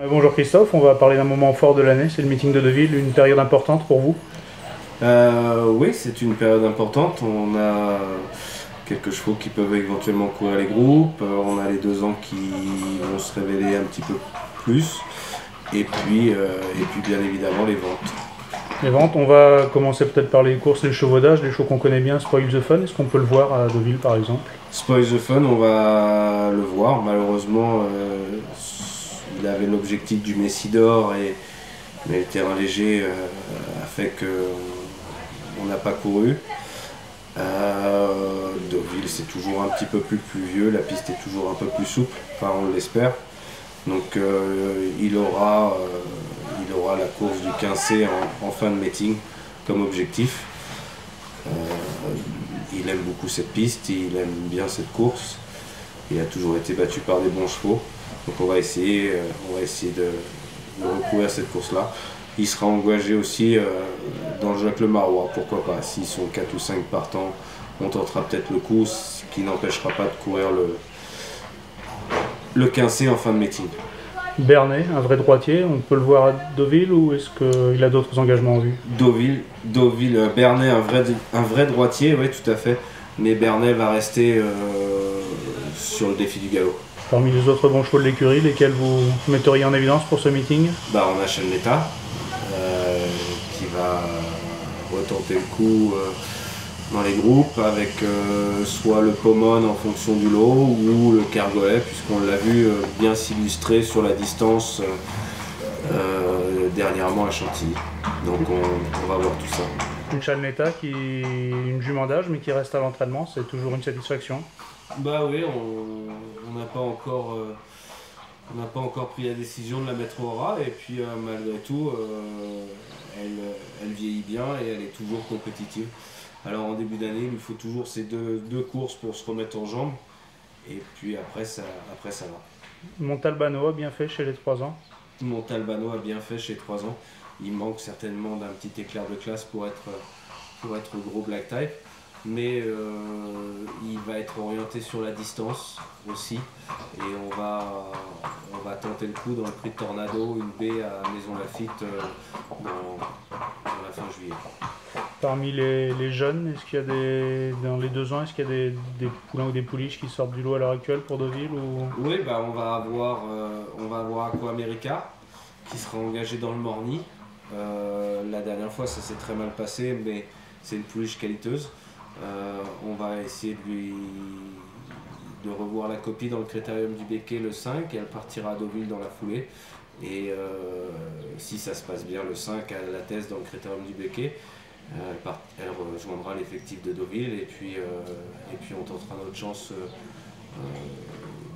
Bonjour Christophe, on va parler d'un moment fort de l'année, c'est le meeting de Deauville, une période importante pour vous. Oui, c'est une période importante. On a quelques chevaux qui peuvent éventuellement courir les groupes. On a les 2 ans qui vont se révéler un petit peu plus. Et puis bien évidemment les ventes. Les ventes, on va commencer peut-être par les courses, les chevaudages, les chevaux qu'on connaît bien, Spoil the Fun, est-ce qu'on peut le voir à Deauville par exemple? Spoil the Fun, on va le voir. Malheureusement, il avait l'objectif du Messidor, mais le terrain léger a fait qu'on n'a pas couru. Deauville, c'est toujours un petit peu plus pluvieux, la piste est toujours un peu plus souple, enfin on l'espère. Donc il aura la course du 15C en fin de meeting comme objectif. Il aime beaucoup cette piste, il aime bien cette course. Il a toujours été battu par des bons chevaux. Donc on va essayer de recourir à cette course-là. Il sera engagé aussi dans le Jacques Le Marois, pourquoi pas. S'ils sont 4 ou 5 partants, on tentera peut-être le coup, ce qui n'empêchera pas de courir le 15C en fin de meeting. Bernet, un vrai droitier, on peut le voir à Deauville ou est-ce qu'il a d'autres engagements en vue? Deauville, Bernet, un vrai droitier, oui tout à fait. Mais Bernet va rester sur le défi du galop. Parmi les autres bons chevaux de l'écurie, lesquels vous metteriez en évidence pour ce meeting? On a Chaneta qui va retenter le coup dans les groupes avec soit le Pomone en fonction du lot ou le Kergolet, puisqu'on l'a vu bien s'illustrer sur la distance dernièrement à Chantilly. Donc on va voir tout ça. Une Chaneta une jument d'âge mais qui reste à l'entraînement, c'est toujours une satisfaction. Bah oui, on n'a pas encore pris la décision de la mettre au rat, et puis malgré tout, elle vieillit bien et elle est toujours compétitive. Alors en début d'année, il lui faut toujours ces deux courses pour se remettre en jambes, et puis après ça va. Montalbano a bien fait chez les 3 ans. Montalbano a bien fait chez 3 ans. Il manque certainement d'un petit éclair de classe pour être gros black type. Mais il va être orienté sur la distance aussi, et on va tenter le coup dans le prix de Tornado, une baie à Maison Lafitte dans la fin juillet. Parmi les jeunes, est-ce qu'il y a dans les 2 ans, est-ce qu'il y a des poulains ou des pouliches qui sortent du lot à l'heure actuelle pour Deauville ou... Oui, on va avoir Aqua America qui sera engagé dans le Morny. La dernière fois ça s'est très mal passé, mais c'est une pouliche qualiteuse. On va essayer de revoir la copie dans le Critérium du Becquet le 5, et elle partira à Deauville dans la foulée. Et si ça se passe bien le 5 à la thèse dans le Critérium du Becquet, elle rejoindra l'effectif de Deauville, et puis on tentera notre chance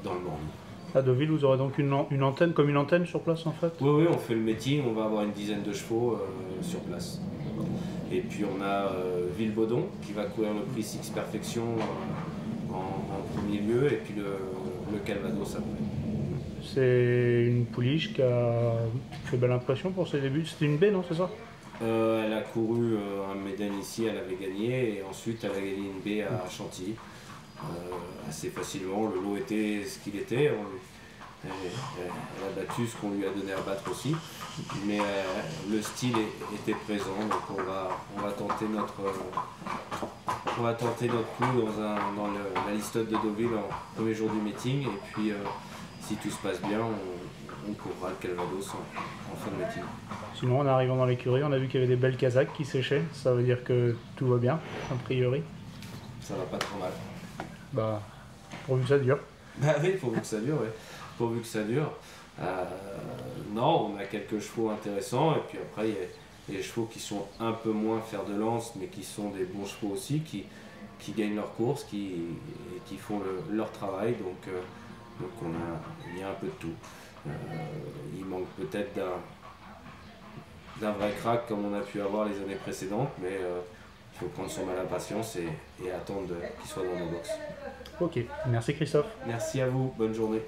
dans le Morny. À Deauville, vous aurez donc une antenne, comme une antenne sur place en fait? Oui, on fait le meeting, on va avoir une dizaine de chevaux sur place. Et puis on a Villebaudon qui va courir le prix Six Perfection en premier lieu, et puis le Calvados après. C'est une pouliche qui a fait belle impression pour ses débuts. C'était une baie, non, c'est ça? Elle a couru un Méden ici, elle avait gagné, et ensuite elle a gagné une baie à Chantilly assez facilement. Le lot était ce qu'il était. Elle a battu ce qu'on lui a donné à battre aussi, mais le style était présent, donc on va tenter notre coup dans la listote de Deauville en premier jour du meeting, et puis si tout se passe bien, on courra le Calvados en fin de meeting. Sinon, en arrivant dans l'écurie, on a vu qu'il y avait des belles Kazakhs qui séchaient. Ça veut dire que tout va bien, a priori. Ça va pas trop mal. Bah, pourvu que ça dure. Bah oui, pourvu que ça dure, ouais. Pourvu que ça dure. Non, on a quelques chevaux intéressants, et puis après il y a des chevaux qui sont un peu moins fer de lance, mais qui sont des bons chevaux aussi, qui gagnent leur course, qui font leur travail, donc il y a un peu de tout. Il manque peut-être d'un vrai crack comme on a pu avoir les années précédentes, mais il faut prendre son mal à patience et attendre qu'il soit dans nos box. Ok, merci Christophe. Merci à vous, bonne journée.